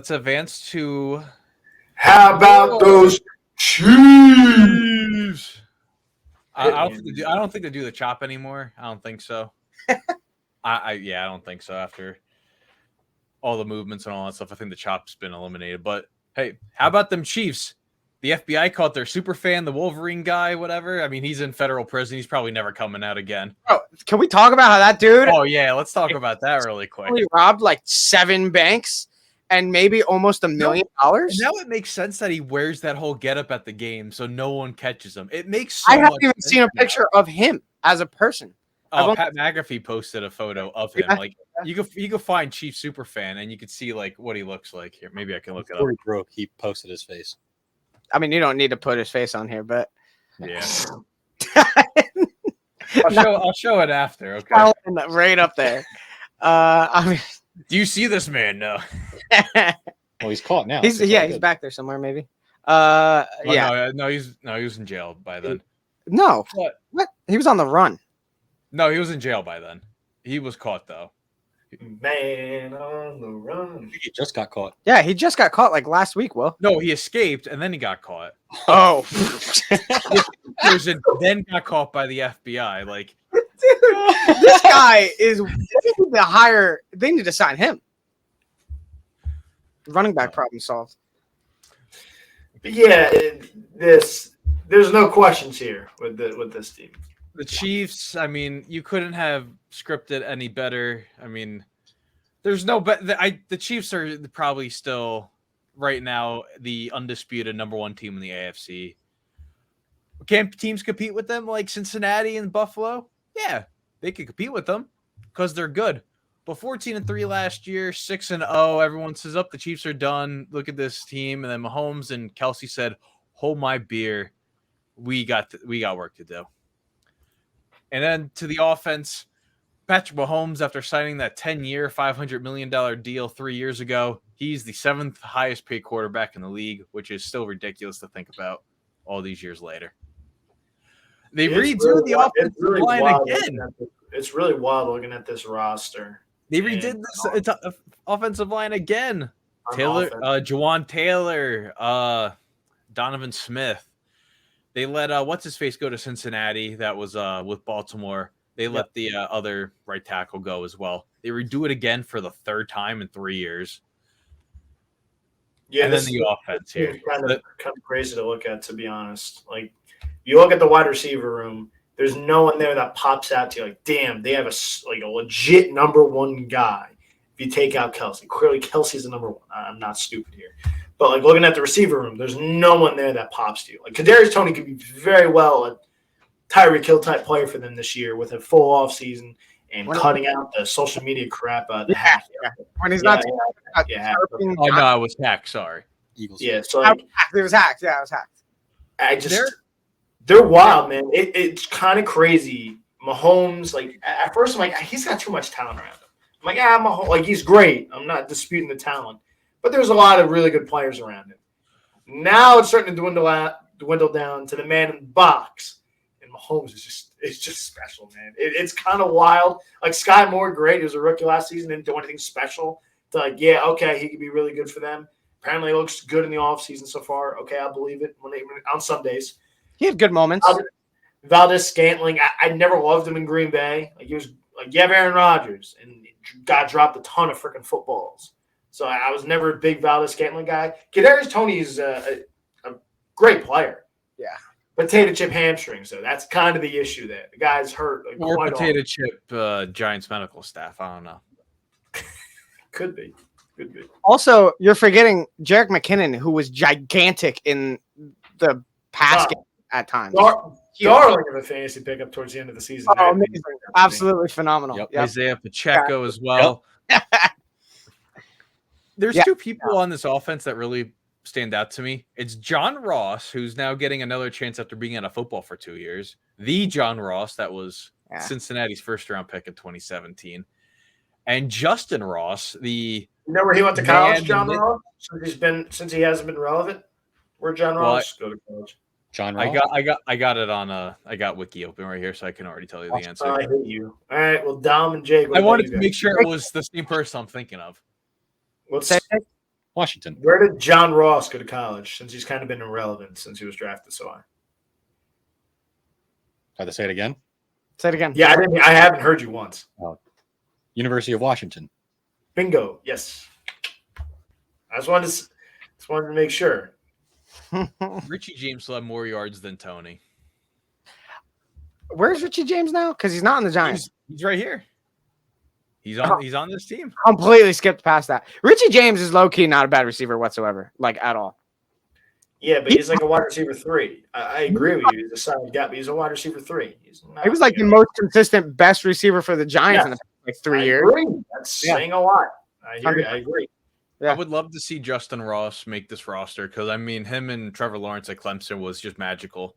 Let's advance to. How about those Chiefs? I don't think they do the chop anymore. I don't think so. I don't think so. After all the movements and all that stuff, I think the chop's been eliminated. But hey, how about them Chiefs? The FBI caught their super fan, the Wolverine guy, whatever. I mean, he's in federal prison. He's probably never coming out again. Oh, can we talk about how that dude? Oh yeah, let's talk about that really quick. He robbed like 7 banks and maybe almost $1 million. Now it makes sense that he wears that whole getup at the game, so no one catches him. It makes. So I haven't much even sense seen a now. picture of him as a person. Oh, Pat McAfee posted a photo of him. Like you could find Chief Superfan and you could see like what he looks like. Here, maybe I can look it up. Before he broke, he posted his face. I mean, you don't need to put his face on here, but yeah. I'll show it after. Okay. Right up there. I mean, do you see this man? No. Well, he's caught now. He's back there somewhere, maybe. No, he was in jail by then. No. What? He was on the run. No, he was in jail by then. He was caught though. Man on the run. He just got caught. Yeah, he just got caught like last week, Will. No, he escaped and then he got caught. Oh. Then got caught by the FBI. Like, dude, this guy is they need to sign him. Running back problem solved. But yeah, there's no questions here with this team. The Chiefs, I mean, you couldn't have scripted any better. I mean, there's no the Chiefs are probably still right now the undisputed number 1 team in the AFC. Can teams compete with them like Cincinnati and Buffalo? Yeah, they can compete with them because they're good. But 14-3 last year, 6-0. Everyone says, "Up, the Chiefs are done. Look at this team." And then Mahomes and Kelsey said, "Hold my beer. We got work to do." And then to the offense, Patrick Mahomes, after signing that 10-year, $500 million deal 3 years ago, he's the 7th highest paid quarterback in the league, which is still ridiculous to think about all these years later. They redo the offensive line again. It's really wild looking at this roster. They redid this offensive line again. Jawan Taylor, Donovan Smith. They let what's his face go to Cincinnati. That was with Baltimore. They let the other right tackle go as well. They redo it again for the 3rd time in 3 years. Yeah, and then the offense here, kind of crazy to look at, to be honest. Like you look at the wide receiver room, there's no one there that pops out to you like, damn, they have a legit number 1 guy. If you take out Kelsey, clearly Kelsey's the number 1. I'm not stupid here. But, like, looking at the receiver room, there's no one there that pops to you. Like, Kadarius Toney could be very well a Tyreek Hill type player for them this year with a full offseason and cutting out the social media crap. The hack. When he's not. Oh, no, it was hack. Sorry. Eagles. Yeah, so it was hacked. Yeah, it was hacked. They're wild, man. It's kind of crazy. Mahomes, like, at first I'm like, he's got too much talent around him. I'm like, Mahomes, like, he's great. I'm not disputing the talent. But there's a lot of really good players around him. Now it's starting to dwindle down to the man in the box. And Mahomes is just special, man. It's kind of wild. Like Sky Moore, great. He was a rookie last season, didn't do anything special. To like, yeah, okay, he could be really good for them. Apparently, he looks good in the offseason so far. Okay, I believe it. On some days, he had good moments. Valdez-Scantling, I never loved him in Green Bay. Like he was like, you have Aaron Rodgers, and got dropped a ton of freaking footballs. So I was never a big Valdez-Scantling guy. Kadarius Toney is a great player. Yeah. Potato chip hamstrings, though. That's kind of the issue there. The guy's hurt. Like, or potato chip Giants medical staff. I don't know. Could be. Also, you're forgetting Jerick McKinnon, who was gigantic in the pass game at times. Darling of a fantasy pickup towards the end of the season. Oh, amazing. Absolutely phenomenal. Yep. Isaiah Pacheco as well. Yep. There's 2 people on this offense that really stand out to me. It's John Ross, who's now getting another chance after being out of football for 2 years. The John Ross that was Cincinnati's 1st-round pick in 2017. And Justin Ross, you know where he went to college, John Ross? Since he hasn't been relevant? Where John Ross go to college? John Ross? I got it on I got Wiki open right here, so I can already tell you the answer. I hate you. All right, well, Dom and Jake. I wanted to make sure it was the same person I'm thinking of. What's Washington. Where did John Ross go to college? Since he's kind of been irrelevant since he was drafted so high. Have to say it again? Say it again. Yeah, I haven't heard you once. University of Washington. Bingo. Yes. I just wanted to make sure. Richie James will have more yards than Tony. Where's Richie James now? Because he's not on the Giants. He's right here. He's on this team. Completely skipped past that. Richie James is low key not a bad receiver whatsoever, like at all. Yeah, but he's like a wide receiver 3. I agree with you. He's a solid guy, but he's a wide receiver 3. He's not, He was like the most consistent, best receiver for the Giants in the past 3 years. Agree. That's saying a lot. I agree. Yeah. I would love to see Justin Ross make this roster because, I mean, him and Trevor Lawrence at Clemson was just magical.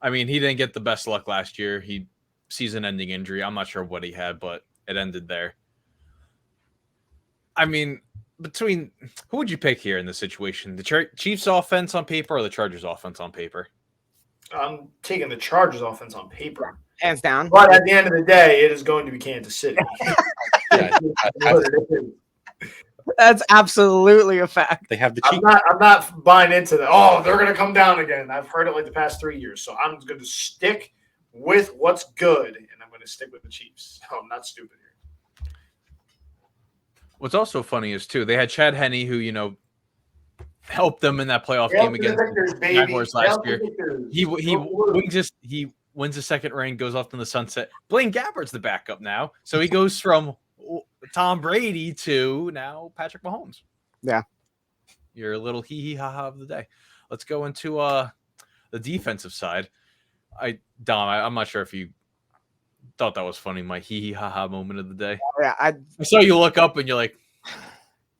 I mean, he didn't get the best luck last year. Season-ending injury. I'm not sure what he had, but it ended there. I mean, who would you pick here in this situation? The Chiefs offense on paper or the Chargers offense on paper? I'm taking the Chargers offense on paper. Hands down. But at the end of the day, it is going to be Kansas City. Yeah, That's absolutely a fact. they have the I'm cheap. not buying into that. Oh, they're going to come down again. I've heard it like the past 3 years. So I'm going to stick with what's good, and I'm going to stick with the Chiefs. So I'm not stupid here. What's also funny is, too, they had Chad Henne, who, helped them in that playoff game against the Jaguars last year. He wins the second ring, goes off in the sunset. Blaine Gabbard's the backup now. So he goes from Tom Brady to now Patrick Mahomes. Yeah. Your little hee-hee-ha-ha of the day. Let's go into the defensive side. Dom, I'm not sure if you thought that was funny, my hee-hee-ha-ha moment of the day. Yeah, I saw you look up and you're like,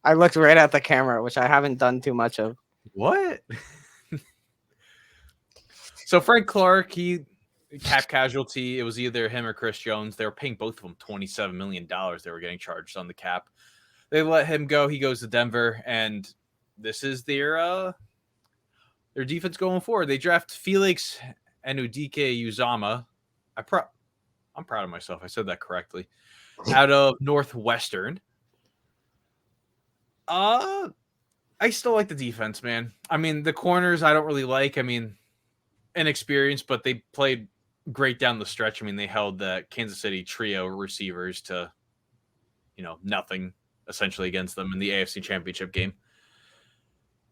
I looked right at the camera, which I haven't done too much of. what? So Frank Clark, he cap casualty. It was either him or Chris Jones. They were paying both of them $27 million. They were getting charged on the cap. They let him go. He goes to Denver, and this is their defense going forward. They draft Felix Anudike-Uzomah. I'm proud of myself. I said that correctly. Out of Northwestern. I still like the defense, man. I mean, the corners I don't really like. I mean, inexperienced, but they played great down the stretch. I mean, they held the Kansas City trio receivers to, nothing essentially against them in the AFC Championship game.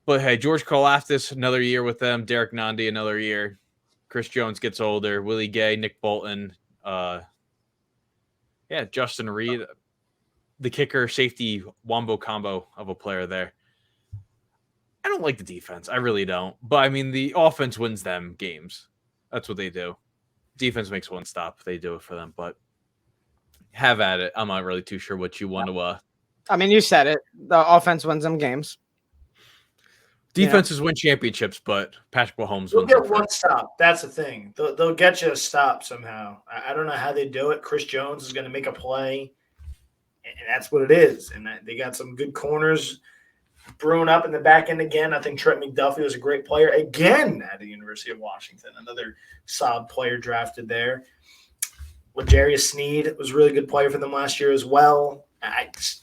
But hey, George Karlaftis, another year with them. Derek Nandi, another year. Chris Jones gets older. Willie Gay, Nick Bolton. Justin Reed. The kicker, safety, wombo combo of a player there. I don't like the defense. I really don't. But, I mean, the offense wins them games. That's what they do. Defense makes one stop. They do it for them. But have at it. I'm not really too sure what you want to I mean, you said it. The offense wins them games. defenses win championships, but Patrick Mahomes They'll wins. get one stop. That's the thing. They'll get you a stop somehow. I don't know how they do it. Chris Jones is going to make a play, and that's what it is. And they got some good corners brewing up in the back end again. I think Trent McDuffie was a great player again at the University of Washington. Another solid player drafted there. L'Jarius Sneed was a really good player for them last year as well.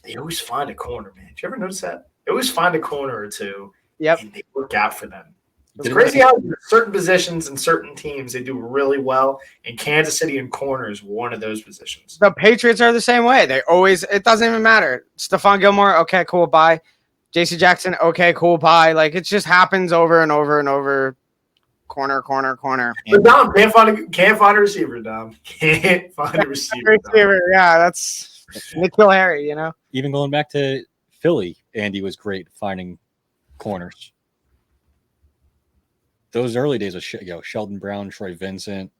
They always find a corner, man. Did you ever notice that? They always find a corner or two, and they work out for them. It's crazy how certain positions and certain teams, they do really well, and Kansas City in corner is one of those positions. The Patriots are the same way. They always – it doesn't even matter. Stephon Gilmore, okay, cool, bye. J.C. Jackson, okay, cool, bye. Like, it just happens over and over and over. Corner. But Dom can't find a receiver, Dom. Can't find a receiver. Yeah, that's Nikhil Harry, you know? Even going back to Philly, Andy was great finding corners. Those early days of Sheldon Brown, Troy Vincent.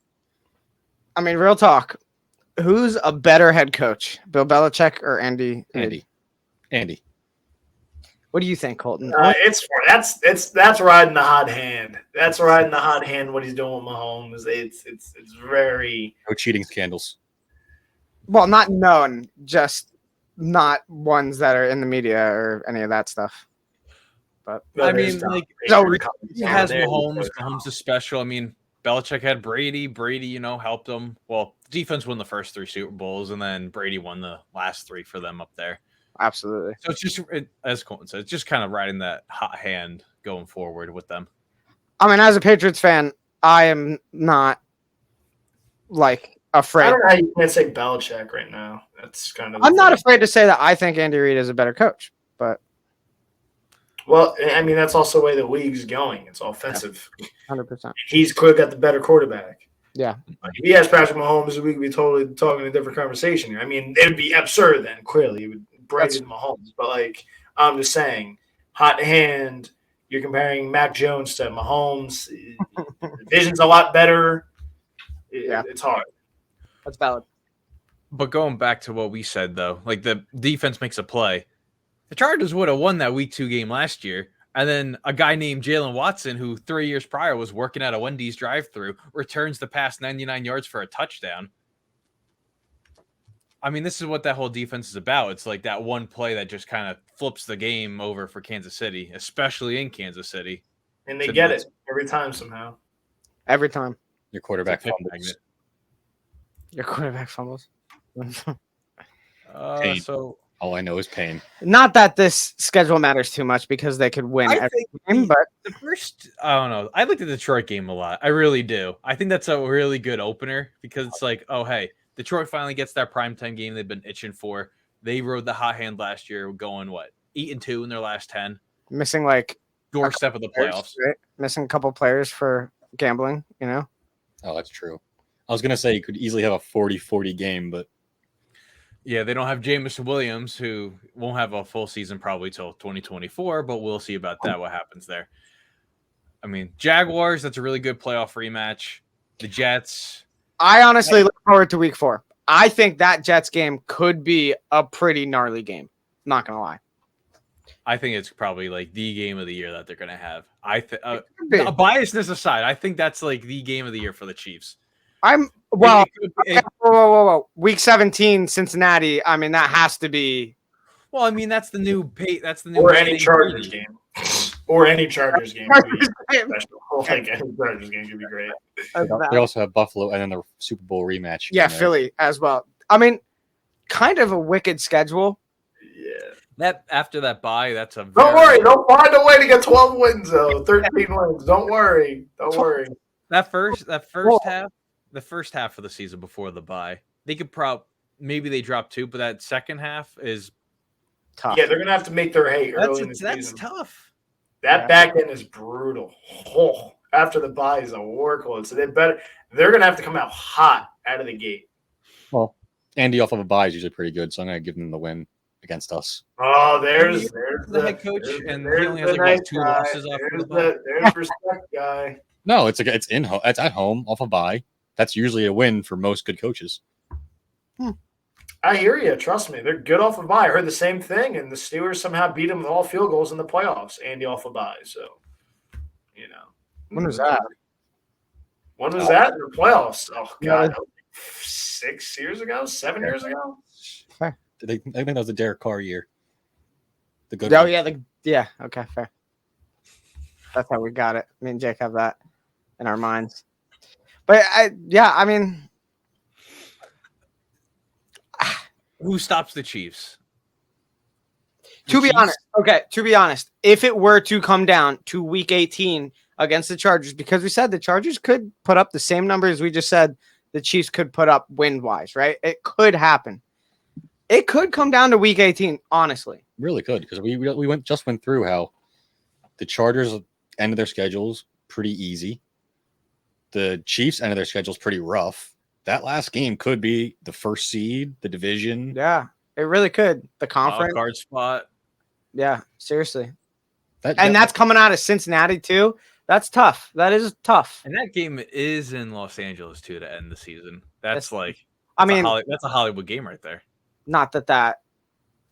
I mean, real talk. Who's a better head coach, Bill Belichick or Andy? Andy. What do you think, Colton? That's riding the hot hand. That's riding the hot hand. What he's doing with Mahomes, it's very No cheating scandals. Well, not known, just not ones that are in the media or any of that stuff. But I mean, like, he has Mahomes. Mahomes is special. I mean, Belichick had Brady. Brady, helped him. Well, defense won the first 3 Super Bowls, and then Brady won the last 3 for them up there. absolutely. So it's just as Colton said, it's just kind of riding that hot hand going forward with them. I mean, as a Patriots fan, I am not like I afraid. don't know how you can't say Belichick right now. That's kind of. I'm not afraid to say that I think Andy Reid is a better coach, but Well, I mean, that's also the way the league's going. It's offensive. 100%. He's clearly got the better quarterback. Yeah. Like, if he has Patrick Mahomes, we could be totally talking a different conversation here. I mean, it would be absurd then, clearly. It would break Mahomes. But, like, I'm just saying, hot hand, you're comparing Mac Jones to Mahomes. The division's a lot better. It's hard. That's valid. But going back to what we said, though, like the defense makes a play. The Chargers would have won that Week 2 game last year. And then a guy named Jalen Watson, who 3 years prior was working at a Wendy's drive-thru, returns the pass 99 yards for a touchdown. I mean, this is what that whole defense is about. It's like that one play that just kind of flips the game over for Kansas City, especially in Kansas City. And they get it every time somehow. Every time. Your quarterback fumbles. Your quarterback fumbles. So all I know is pain. Not that this schedule matters too much because they could win every game, but the first, I don't know. I like the Detroit game a lot. I really do. I think that's a really good opener because it's like, oh, hey, Detroit finally gets that primetime game they've been itching for. They rode the hot hand last year, going 8-2 in their last 10. Missing like doorstep of the playoffs. Right? Missing a couple players for gambling, you know? Oh, that's true. I was going to say you could easily have a 40-40 game, but yeah, they don't have Jameson Williams, who won't have a full season probably till 2024, but we'll see about that, what happens there. I mean, Jaguars, that's a really good playoff rematch. The Jets. I honestly look forward to Week 4. I think that Jets game could be a pretty gnarly game. Not going to lie. I think it's probably like the game of the year that they're going to have. Biasness aside, I think that's like the game of the year for the Chiefs. Whoa. Week 17, Cincinnati. I mean, that has to be. Well, I mean, that's the new. Or any Chargers game. Or any Chargers game. Like any Chargers game could be great. They also have Buffalo and then the Super Bowl rematch. Yeah, Philly as well. I mean, kind of a wicked schedule. Yeah. That after that bye, that's a. Don't worry, they'll find a way to get 12 wins though. 13 wins. Don't worry. That first half. The first half of the season before the bye, they could maybe they drop 2, but that second half is tough. Yeah, they're gonna have to make their hay early in the season. That's tough. That back end is brutal. After the bye is a workload, so they're gonna have to come out hot out of the gate. Well, Andy off of a bye is usually pretty good, so I'm gonna give them the win against us. Oh, there's the head coach, and he only has like 2 losses off the bye. There's respect, guy. No, it's at home off a bye. That's usually a win for most good coaches. I hear you. Trust me. They're good off a bye. I heard the same thing, and the Steelers somehow beat them with all field goals in the playoffs. Andy off a bye. So, you know. When was that? When was that? In the playoffs. Oh, God. 6 years ago? 7 years ago? I think that was the Derek Carr year. The good one. Yeah, okay, fair. That's how we got it. Me and Jake have that in our minds. But I mean, who stops the Chiefs? To be honest, if it were to come down to Week 18 against the Chargers, because we said the Chargers could put up the same numbers we just said the Chiefs could put up win-wise, right? It could happen. It could come down to Week 18, honestly. Really could, because we went through how the Chargers ended their schedules pretty easy. The Chiefs ended their schedules pretty rough. That last game could be the first seed, the division. Yeah, it really could. The conference card spot. Yeah, seriously. That's coming out of Cincinnati too. That's tough. That is tough. And that game is in Los Angeles too to end the season. That's a Hollywood game right there. Not that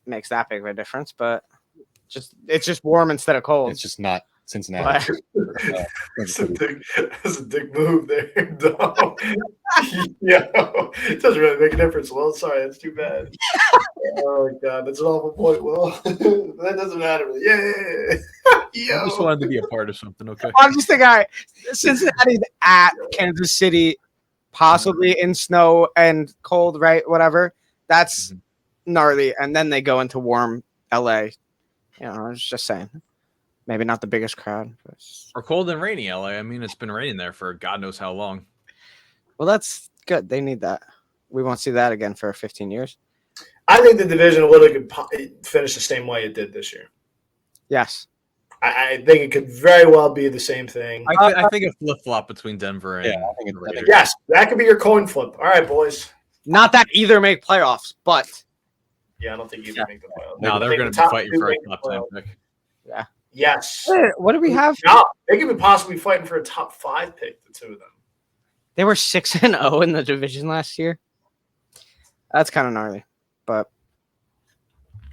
makes that big of a difference, but it's just warm instead of cold. It's just not Cincinnati. That's a dick move there, dog. Yeah, it doesn't really make a difference. Well, sorry, that's too bad. Oh God, that's an awful point. Well, that doesn't matter. Yeah. I just wanted to be a part of something. Okay. I'm just thinking, all right, Cincinnati's at Kansas City, possibly in snow and cold, right? Whatever. That's gnarly, and then they go into warm LA. You know, I was just saying, maybe not the biggest crowd. Or cold and rainy LA. I mean, it's been raining there for God knows how long. Well, that's good. They need that. We won't see that again for 15 years. I think the division literally could finish the same way it did this year. Yes. I think it could very well be the same thing. I think a flip flop between Denver and Yeah, I think the it's- Raiders. Yes, that could be your coin flip. All right, boys. Not that either make playoffs, but Yeah, I don't think either make the playoffs. No, I they're think going to the be top fighting two for a make the top 10 playoffs. pick. Yes. what do we have? No, they could be possibly fighting for a top 5 pick, the two of them. They were 6-0 in the division last year. That's kind of gnarly, but